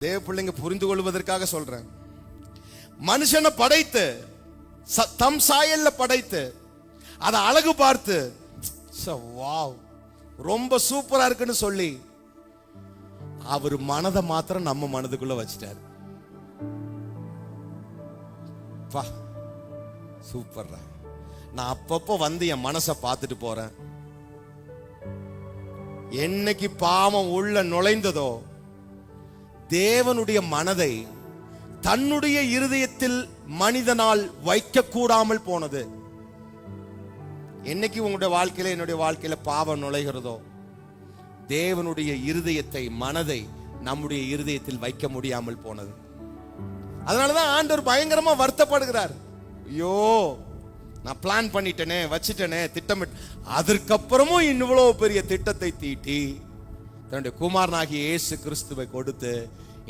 தேவ பிள்ளைங்க புரிந்து கொள்வதற்காக சொல்றேன். மனுஷனை படைத்து தம் சாயல்ல படைத்து அதை அழகு பார்த்து வாவ் ரொம்ப சூப்பரா இருக்குன்னு சொல்லி அவர் மனதை மாத்திரம் நம்ம மனதுக்குள்ள வச்சிட்டாரு. சூப்பர். நான் அப்பப்போ வந்து என் மனசை பார்த்துட்டு போறேன். என்னைக்கு பாவம் உள்ள நுழைந்ததோ தேவனுடைய மனதை தன்னுடைய இருதயத்தில் மனிதனால் வைக்க கூடாமல் போனது. என்னைக்கு உங்களுடைய வாழ்க்கையில என்னுடைய வாழ்க்கையில பாவம் நுழைகிறதோ தேவனுடைய இருதயத்தை மனதை நம்முடைய இருதயத்தில் வைக்க முடியாமல் போனது. அதனாலதான் ஆண்டவர் பயங்கரமா வருத்தப்படுகிறார். ஐயோ நான் பிளான் பண்ணிட்டேனே, வச்சிட்டேனே, திட்டமிட்டு, அதற்கப்புறமும் இவ்வளவு பெரிய திட்டத்தை தீட்டி தன்னுடைய குமாரனாகிய இயேசு கிறிஸ்துவை கொடுத்து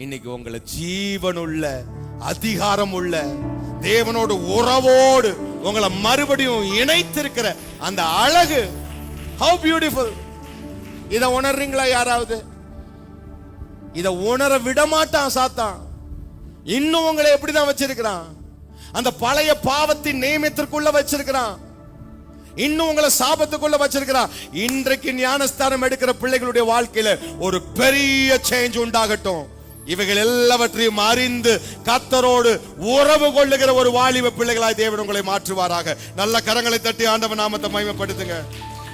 இன்னைக்கு உங்களை ஜீவனுள்ள அதிகாரம் உள்ள தேவனோடு உறவோடு உங்களை மறுபடியும் இணைத்திருக்கிற அந்த அழகு. how beautiful. இத உணர்றீங்களா? யாராவது இத உணர விட மாட்டான் சாத்தான். இன்னும் உங்களை எப்படிதான் வச்சிருக்கிறான்? அந்த பழைய பாவத்தின் நியமத்திற்குள்ள வச்சிருக்கிறான். இன்னும் உங்களை சாபத்துக்குள்ள வச்சிருக்கிறான். இன்றைக்கு ஞானஸ்தானம் எடுக்கிற பிள்ளைகளுடைய வாழ்க்கையில ஒரு பெரிய சேஞ்ச் உண்டாகட்டும். இவைகள் எல்லாவற்றையும் அறிந்து கர்த்தரோடு உறவு கொள்ளுகிற ஒரு வாலிப பிள்ளைகளாய் தேவன் உங்களை மாற்றுவாராக. நல்ல கரங்களை தட்டி ஆண்டவர் நாமத்தை மகிமைப்படுத்துங்க.